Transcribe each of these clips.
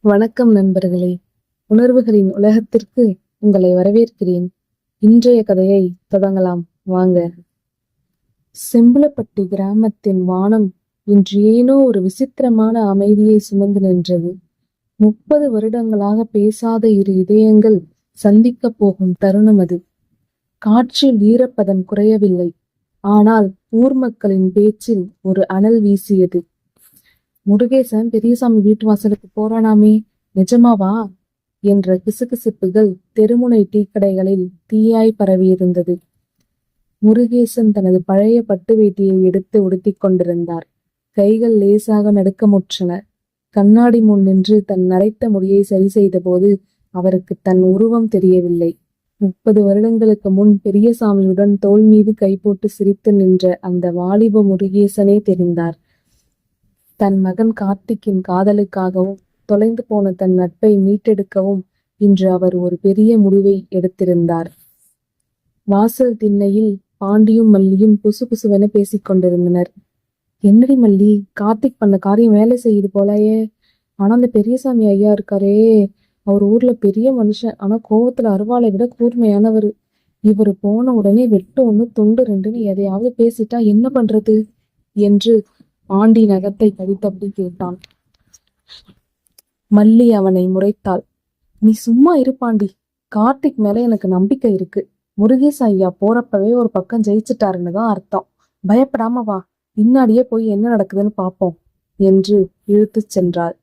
வணக்கம் நண்பர்களே. உணர்வுகளின் உலகத்திற்கு உங்களை வரவேற்கிறேன். இன்றைய கதையை தொடங்கலாம் வாங்க. செம்புலப்பட்டி கிராமத்தின் வானம் இன்று ஏனோ ஒரு விசித்திரமான அமைதியை சுமந்து நின்றது. 30 வருடங்களாக பேசாத இரு இதயங்கள் சந்திக்கப் போகும் தருணம் அது. காற்றில் ஈரப்பதம் குறையவில்லை, ஆனால் ஊர் மக்களின் பேச்சில் ஒரு அனல் வீசியது. முருகேசன் பெரியசாமி வீட்டு வாசலுக்கு போறானாமே, நிஜமாவா என்ற கிசுகிசுப்புகள் தெருமுனை டீக்கடைகளில் தீயாய் பரவியிருந்தது. முருகேசன் தனது பழைய பட்டு வேட்டியை எடுத்து உடுத்திக் கொண்டிருந்தார். கைகள் லேசாக நடுக்கமுற்றன. கண்ணாடி முன் நின்று தன் நரைத்த முடியை சரி செய்த போது அவருக்கு தன் உருவம் தெரியவில்லை. 30 வருடங்களுக்கு முன் பெரியசாமியுடன் தோள் மீது கை போட்டு சிரித்து நின்ற அந்த வாலிப முருகேசனே தெரிந்தார். தன் மகன் கார்த்திக்கின் காதலுக்காகவும் தொலைந்து போன தன் நட்பை மீட்டெடுக்கவும் இன்று அவர் ஒரு பெரிய முடிவை எடுத்திருந்தார். வாசல் திண்ணையில் பாண்டியும் மல்லியும் புசு புசுவென பேசிக் கொண்டிருந்தனர். என்னடி மல்லி, கார்த்திக் பண்ண காரியம் வேலை செய்யுது போலயே. ஆனா அந்த பெரியசாமி ஐயா இருக்காரே, அவர் ஊர்ல பெரிய மனுஷன். ஆனா கோவத்துல அருவாளை விட கூர்மையானவர். இவர் போன உடனே வெட்டு ஒண்ணு துண்டு ரெண்டுன்னு எதையாவது பேசிட்டா என்ன பண்றது என்று பாண்டி நகத்தை கடித்தபடி கேட்டான். மல்லி அவனை முறைத்தாள். நீ சும்மா இரு பாண்டி, கார்த்திக் மேல எனக்கு நம்பிக்கை இருக்கு. முருகேச ஐயா போறப்பவே ஒரு பக்கம் ஜெயிச்சிட்டாருன்னு தான் அர்த்தம். பயப்படாம வா, பின்னாடியே போய் என்ன நடக்குதுன்னு பாப்போம் என்று இழுத்துச் சென்றாள்.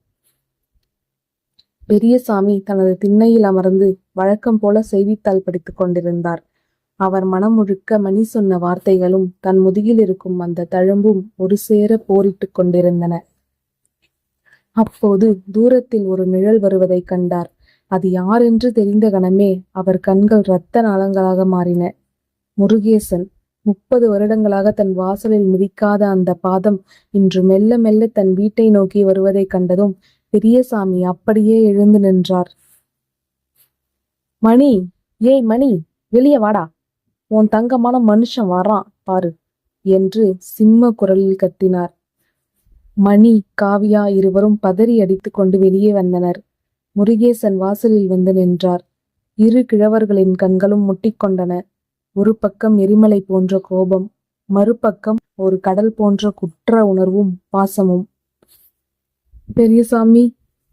பெரியசாமி தனது திண்ணையில் அமர்ந்து வழக்கம் போல செய்தித்தாள் படித்துக் கொண்டிருந்தார். அவர் மனம் முழுக்க மணி சொன்ன வார்த்தைகளும் தன் முதுகில் இருக்கும் அந்த தழும்பும் ஒரு சேர போரிட்டுக் கொண்டிருந்தன. அப்போது தூரத்தில் ஒரு நிழல் வருவதை கண்டார். அது யார் என்று தெரிந்த கணமே அவர் கண்கள் இரத்த நாளங்களாக மாறின. முருகேசன். 30 வருடங்களாக தன் வாசலில் மிதிக்காத அந்த பாதம் இன்று மெல்ல மெல்ல தன் வீட்டை நோக்கி வருவதை கண்டதும் பெரியசாமி அப்படியே எழுந்து நின்றார். மணி, ஏய் மணி, வெளியே வாடா, உன் தங்கமான மனுஷன் வரான் பாரு என்று சிம்ம குரலில் கத்தினார். மணி, காவியா இருவரும் பதறி அடித்து கொண்டு வெளியே வந்தனர். முருகேசன் வாசலில் வந்து நின்றார். இரு கிழவர்களின் கண்களும் முட்டிக்கொண்டன. ஒரு பக்கம் எரிமலை போன்ற கோபம், மறுபக்கம் ஒரு கடல் போன்ற குற்ற உணர்வும் பாசமும். பெரியசாமி,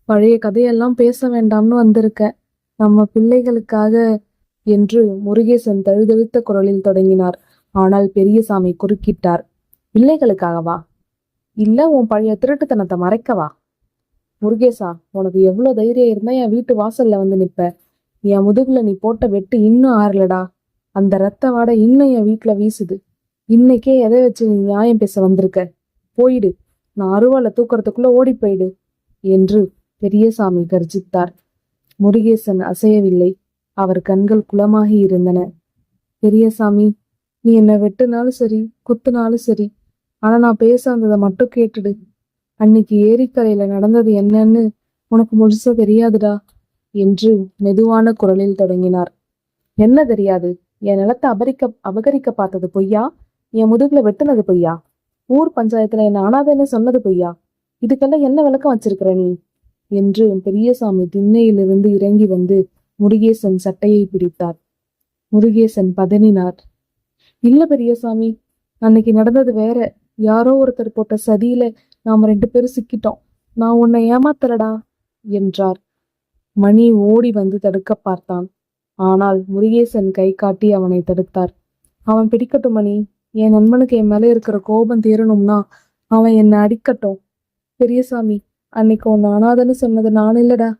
பழைய கதையெல்லாம் பேச வேண்டாம்னு வந்திருக்க. நம்ம பிள்ளைகளுக்காக என்று முருகேசன் தழுதழுத்த குரலில் தொடங்கினார். ஆனால் பெரியசாமி குறுக்கிட்டார். பிள்ளைகளுக்காகவா? இல்ல உன் பழைய திருட்டுத்தனத்தை மறைக்கவா? முருகேசா, உனக்கு எவ்வளவு தைரியம் இருந்தா என் வீட்டு வாசல்ல வந்து நிப்ப? என் முதுகுல நீ போட்ட வெட்டு இன்னும் ஆறலடா. அந்த ரத்த வாடை இன்னும் என் வீட்டுல வீசுது. இன்னைக்கே எதை வச்சு நீ நியாயம் பேச வந்திருக்க? போயிடு, நான் அருவாளை தூக்கறதுக்குள்ள ஓடி போயிடு என்று பெரியசாமி கர்ஜித்தார். முருகேசன் அசையவில்லை. அவர் கண்கள் குளமாகி இருந்தன. பெரியசாமி, நீ என்ன வெட்டுனாலும் சரி, குத்துனாலும் சரி, ஆனா நான் பேச வந்ததை மட்டும் கேட்டுடு. அன்னைக்கு ஏரிக்கரையில நடந்தது என்னன்னு உனக்கு முழுசா தெரியாதுடா என்று மெதுவான குரலில் தொடங்கினார். என்ன தெரியாது? என் நிலத்தை அபகரிக்க பார்த்தது பொய்யா? என் முதுகுல வெட்டுனது பொய்யா? ஊர் பஞ்சாயத்துல என்ன அனாதைன்னு சொன்னது பொய்யா? இதுக்கெல்லாம் என்ன விளக்கம் வச்சிருக்கிற நீ என்று பெரியசாமி திண்ணையிலிருந்து இறங்கி வந்து முருகேசன் சட்டையை பிடித்தார். முருகேசன் பதறினார். இல்ல பெரியசாமி, அன்னைக்கு நடந்தது வேற. யாரோ ஒருத்தர் போட்ட சதியில நாம 2 பேரும் சிக்கிட்டோம். நான் உன்னை ஏமாத்தலடா என்றார். மணி ஓடி வந்து தடுக்க பார்த்தான். ஆனால் முருகேசன் கை காட்டி அவனை தடுத்தார். அவன் பிடிக்கட்டும் மணி, என் நண்பனுக்கு என் மேல இருக்கிற கோபம் தீரணும்னா அவன் என்னை அடிக்கட்டும். பெரியசாமி, அன்னைக்கு உன்னை அனாதன்னு சொன்னது நான் இல்லடா.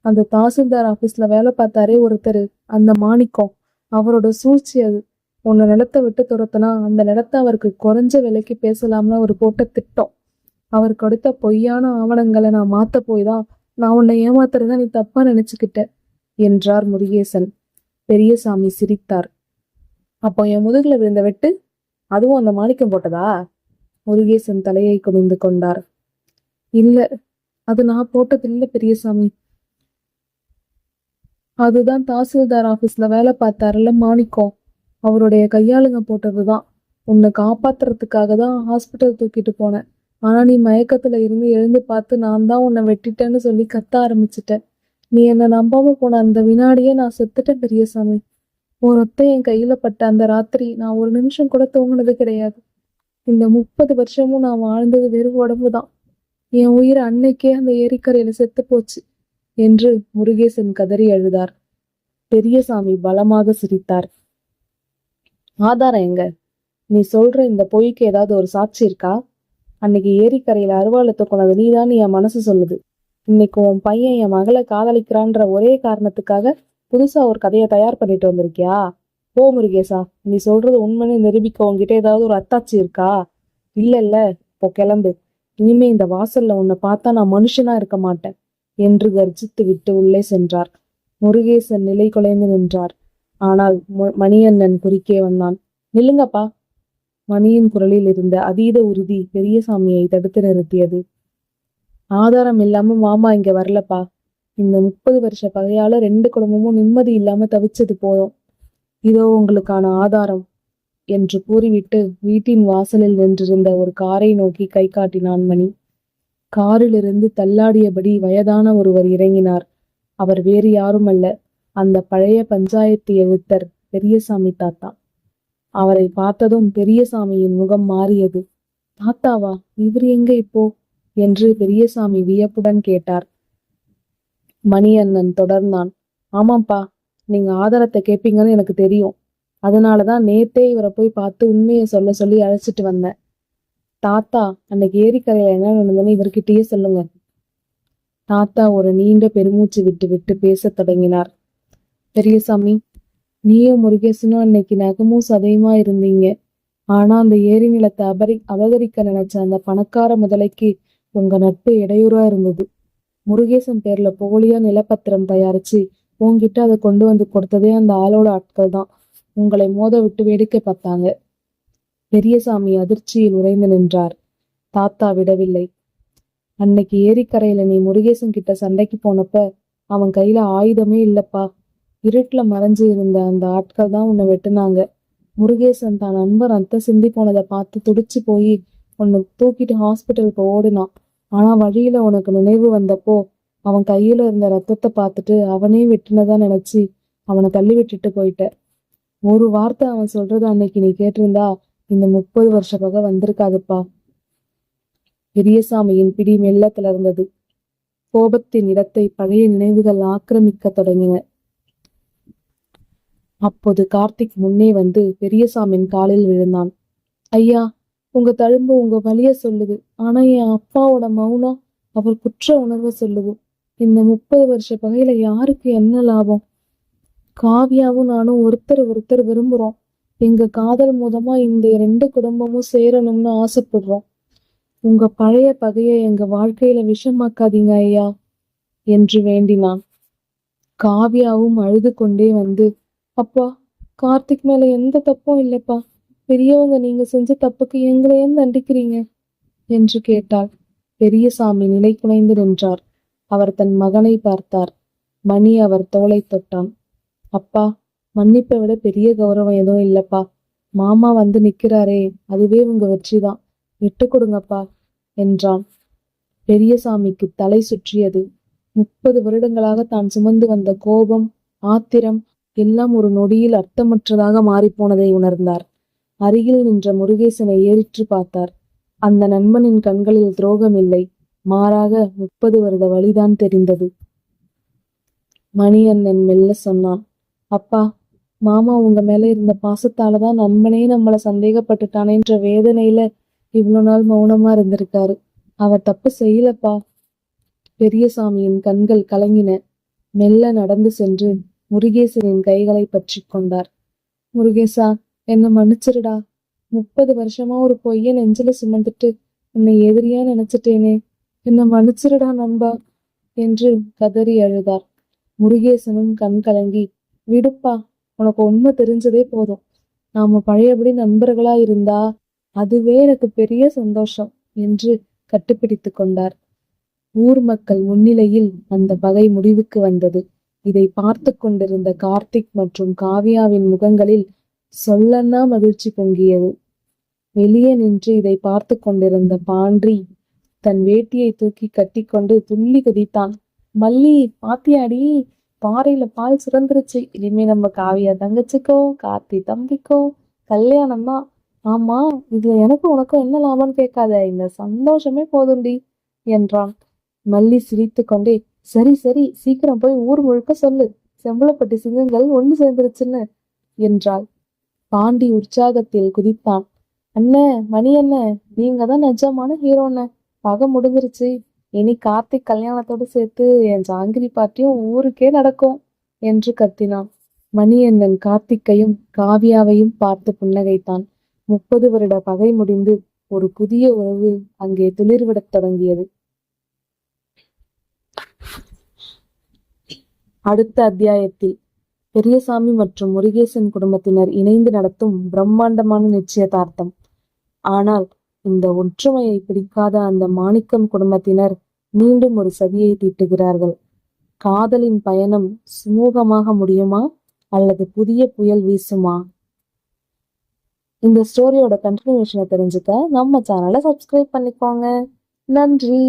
அந்த தாசில்தார் ஆபீஸ்ல வேலை பார்த்தாரே ஒருத்தர், அந்த மாணிக்கம், அவரோட சூழ்ச்சி அது. உன்னை நிலத்தை விட்டு துரத்துனா அந்த நிலத்தை அவருக்கு குறைஞ்ச விலைக்கு பேசலாம்னு அவர் போட்ட திட்டம். அவர் கொடுத்த பொய்யான ஆவணங்களை நான் மாத்த போய் தான் நான் உன்னை ஏமாத்துறதா நீ தப்பா நினைச்சுக்கிட்ட என்றார் முருகேசன். பெரியசாமி சிரித்தார். அப்போ என் முதுகுல விழுந்த வெட்டு அதுவும் அந்த மாணிக்கம் போட்டதா? முருகேசன் தலையை குனிந்து கொண்டார். இல்ல, அது நான் போட்டதில்லை பெரியசாமி. அதுதான் தாசில்தார் ஆபீஸ்ல வேலை பார்த்தாருல மாணிக்கம், அவருடைய கையாளுங்க போட்டதுதான். உன்னை காப்பாத்துறதுக்காக தான் ஹாஸ்பிட்டல் தூக்கிட்டு போனேன். ஆனா நீ மயக்கத்துல இருந்து எழுந்து பார்த்து நான் தான் உன்னை வெட்டிட்டேன்னு சொல்லி கத்த ஆரம்பிச்சிட்ட. நீ என்ன நம்பாம போன அந்த வினாடியே நான் செத்துட்டேன் பெரியசாமி. ஒரு ஒத்த என் கையில பட்ட அந்த ராத்திரி நான் ஒரு நிமிஷம் கூட தூங்குனது கிடையாது. இந்த 30 வருஷமும் நான் வாழ்ந்தது வெறும் உடம்புதான். என் உயிர் அன்னைக்கே அந்த ஏரிக்கரையில செத்து போச்சு என்று முருகேசன் கதறி அழுதார். பெரியசாமி பலமாக சிரித்தார். ஆதாரம் எங்க? நீ சொல்ற இந்த பொய்க்கு ஏதாவது ஒரு சாட்சி இருக்கா? அன்னைக்கு ஏரிக்கரையில அருவாளத்தை கொண்டது நீதான் என் மனசு சொல்லுது. இன்னைக்கு உன் பையன் என் மகளை காதலிக்கிறான்ற ஒரே காரணத்துக்காக புதுசா ஒரு கதையை தயார் பண்ணிட்டு வந்திருக்கியா? போ முருகேசா, நீ சொல்றது உண்மைன்னு நிரூபிக்க உன்கிட்ட ஏதாவது ஒரு அத்தாட்சி இருக்கா? இல்ல, இப்போ கிளம்பு. இனிமே இந்த வாசல்ல உன்னை பார்த்தா நான் மனுஷனா இருக்க மாட்டேன் என்று கர்ஜித்து விட்டு உள்ளே சென்றார். முருகேசன் நிலை குலைந்து நின்றார். ஆனால் மணியண்ணன் குறுக்கே வந்தான். நில்லுங்கப்பா. மணியின் குரலில் இருந்த அதீத உறுதி பெரியசாமியை தடுத்து நிறுத்தியது. ஆதாரம் இல்லாம மாமா இங்க வரலப்பா. இந்த 30 வருஷ பகையால 2 குடும்பமும் நிம்மதி இல்லாம தவிச்சது போதும். இதோ உங்களுக்கான ஆதாரம் என்று கூறிவிட்டு வீட்டின் வாசலில் நின்றிருந்த ஒரு காரை நோக்கி கை காட்டினான் மணி. காரிலிருந்து தள்ளாடியபடி வயதான ஒருவர் இறங்கினார். அவர் வேறு யாரும் அல்ல, அந்த பழைய பஞ்சாயத்து எழுத்தர் பெரியசாமி தாத்தா. அவரை பார்த்ததும் பெரியசாமியின் முகம் மாறியது. தாத்தாவா? இவர் எங்க இப்போ என்று பெரியசாமி வியப்புடன் கேட்டார். மணியண்ணன் தொடர்ந்தான். ஆமாப்பா, நீங்க ஆதாரத்தை கேட்பீங்கன்னு எனக்கு தெரியும். அதனாலதான் நேத்தே இவரை போய் பார்த்து உண்மையை சொல்ல சொல்லி அழைச்சிட்டு வந்தேன். தாத்தா, அன்னைக்கு ஏரிக்கரையில என்ன நடந்ததுன்னு இவர்கிட்டயே சொல்லுங்க. தாத்தா ஒரு நீண்ட பெருமூச்சு விட்டு விட்டு பேசத் தொடங்கினார். பெரியசாமி, நீயும் முருகேசனும் அன்னைக்கு நகமும் சதையுமா இருந்தீங்க. ஆனா அந்த ஏரி நிலத்தை அபகரிக்க நினைச்ச அந்த பணக்கார முதலைக்கு உங்க நட்பு இடையூறா இருந்தது. முருகேசன் பேர்ல போலியா நிலப்பத்திரம் தயாரிச்சு உன்கிட்ட அதை கொண்டு வந்து கொடுத்ததே அந்த ஆளோட ஆட்கள் தான். உங்களை மோத விட்டு வேடிக்கை பார்த்தாங்க. பெரியசாமி அதிர்ச்சியில் உறைந்து நின்றார். தாத்தா விடவில்லை. அன்னைக்கு ஏரிக்கரையில நீ முருகேசன் கிட்ட சண்டைக்கு போனப்ப அவன் கையில ஆயுதமே இல்லப்பா. இருட்டுல மறைஞ்சு இருந்த அந்த ஆட்கள் தான் உன்னை வெட்டுனாங்க. முருகேசன் தான் நண்பர் ரத்தம் சிந்தி போனதை பார்த்து துடிச்சு போய் உன்னை தூக்கிட்டு ஹாஸ்பிட்டலுக்கு ஓடினான். ஆனா வழியில உனக்கு நினைவு வந்தப்போ அவன் கையில இருந்த ரத்தத்தை பார்த்துட்டு அவனே வெட்டினதா நினைச்சு அவனை தள்ளி விட்டுட்டு போயிட்ட. ஒரு வார்த்தை அவன் சொல்றது அன்னைக்கு நீ கேட்டிருந்தா இந்த 30 வருஷ பகை வந்திருக்காதுப்பா. பெரியசாமியின் பிடி மெல்ல தளர்ந்தது. கோபத்தின் இடத்தை பழைய நினைவுகள் ஆக்கிரமிக்க தொடங்கின. அப்போது கார்த்திக் முன்னே வந்து பெரியசாமியின் காலில் விழுந்தான். ஐயா, உங்க தழும்பு உங்க வலிய சொல்லுது. ஆனா என் அப்பாவோட மௌனம் அவர் குற்ற உணர்வை சொல்லுது. இந்த 30 வருஷ பகையில யாருக்கு என்ன லாபம்? காவியாவும் நானும் ஒருத்தர் விரும்புறோம். எங்க காதல் மூலமா இந்த 2 குடும்பமும் சேரணும்னு ஆசைப்படுறோம். உங்க பழைய பகையை எங்க வாழ்க்கையில விஷமாக்காதீங்க ஐயா என்று வேண்டினான். காவியாவும் அழுது கொண்டே வந்து, அப்பா, கார்த்திக் மேல எந்த தப்பும் இல்லப்பா. பெரியவங்க நீங்க செஞ்ச தப்புக்கு எங்களை ஏன் தண்டிக்கிறீங்க என்று கேட்டாள். பெரியசாமி நிலை குலைந்து நின்றார். அவர் தன் மகனை பார்த்தார். மணி அவர் தோளை தொட்டான். அப்பா, மன்னிப்பை விட பெரிய கௌரவம் எதுவும் இல்லப்பா. மாமா வந்து நிக்கிறாரே, அதுவே உங்க வெற்றிதான். விட்டு கொடுங்கப்பா என்றான். பெரியசாமிக்கு தலை சுற்றியது. 30 வருடங்களாக தான் சுமந்து வந்த கோபம், ஆத்திரம் எல்லாம் ஒரு நொடியில் அர்த்தமற்றதாக மாறிப்போனதை உணர்ந்தார். அருகில் நின்ற முருகேசனை ஏறிற்று பார்த்தார். அந்த நண்பனின் கண்களில் துரோகம் இல்லை, மாறாக 30 வருட வழிதான் தெரிந்தது. மணியண்ணன் மெல்ல சொன்னான். அப்பா, மாமா உங்க மேல இருந்த பாசத்தாலதான் நண்பனே நம்மள சந்தேகப்பட்டுட்டானேன்ற வேதனையில இவ்வளவு நாள் மௌனமா இருந்திருக்காரு. அவர் தப்பு செய்யலப்பா. பெரியசாமியின் கண்கள் கலங்கின. மெல்ல நடந்து சென்று முருகேசனின் கைகளை பற்றி கொண்டார். முருகேசா, என்ன மன்னிச்சிருடா. 30 வருஷமா ஒரு பொய்ய நெஞ்சில சுமந்துட்டு உன்னை எதிரியா நினைச்சிட்டேனே. என்ன மன்னிச்சிருடா நண்பா என்று கதறி அழுதார். முருகேசனும் கண் கலங்கி, விடுப்பா, உனக்கு உண்மை தெரிஞ்சதே போதும். நாம பழையபடி நண்பர்களா இருந்தா அதுவே எனக்கு பெரிய சந்தோஷம் என்று கட்டுப்பிடித்து கொண்டார். ஊர் மக்கள் முன்னிலையில் அந்த பகை முடிவுக்கு வந்தது. இதை பார்த்து கொண்டிருந்த கார்த்திக் மற்றும் காவியாவின் முகங்களில் சொல்லன்னா மகிழ்ச்சி பொங்கியது. வெளியே நின்று இதை பார்த்து கொண்டிருந்த பாண்டி தன் வேட்டியை தூக்கி கட்டிக்கொண்டு துள்ளி குதித்தான். மல்லி, பாத்தியாடி, பாறையில பால் சுரந்துருச்சு. இனிமே நம்ம காவியா தங்கச்சிக்கோ கார்த்தி தம்பிக்கோ கல்யாணம் தான். ஆமா, இதுல எனக்கும் உனக்கும் என்ன லாபம்னு கேட்காத, இந்த சந்தோஷமே போதும்டி என்றான். மல்லி சிரித்து கொண்டே, சரி சரி, சீக்கிரம் போய் ஊர் முழுக்க சொல்லு, செம்பளப்பட்டி சிங்கங்கள் ஒண்ணு சேர்ந்துருச்சுன்னு என்றாள். பாண்டி உற்சாகத்தில் குதித்தான். அண்ணே, மணி அண்ணே, நீங்க தான் நிஜமான ஹீரோண்ணே. பகை முடிஞ்சிருச்சு. இனி கார்த்திக் கல்யாணத்தோடு சேர்த்து என் ஜாங்கிரி பார்ட்டியும் ஊருக்கே நடக்கும் என்று கத்தினான். மணியண்ணன் கார்த்திக்கையும் காவியாவையும் பார்த்து புன்னகைத்தான். 30 வருட பகை முடிந்து ஒரு புதிய உறவு அங்கே துளிர்விடத் தொடங்கியது. அடுத்த அத்தியாயத்தில் பெரியசாமி மற்றும் முருகேசன் குடும்பத்தினர் இணைந்து நடத்தும் பிரம்மாண்டமான நிச்சயதார்த்தம். ஆனால் இந்த ஒற்றுமையை பிடிக்காத அந்த மாணிக்கம் குடும்பத்தினர் மீண்டும் ஒரு சதியை தீட்டுகிறார்கள். காதலின் பயணம் சுமூகமாக முடியுமா அல்லது புதிய புயல் வீசுமா? இந்த ஸ்டோரியோட கண்டினியூஷனை தெரிஞ்சுக்க நம்ம சேனலை சப்ஸ்கிரைப் பண்ணிக்கோங்க. நன்றி.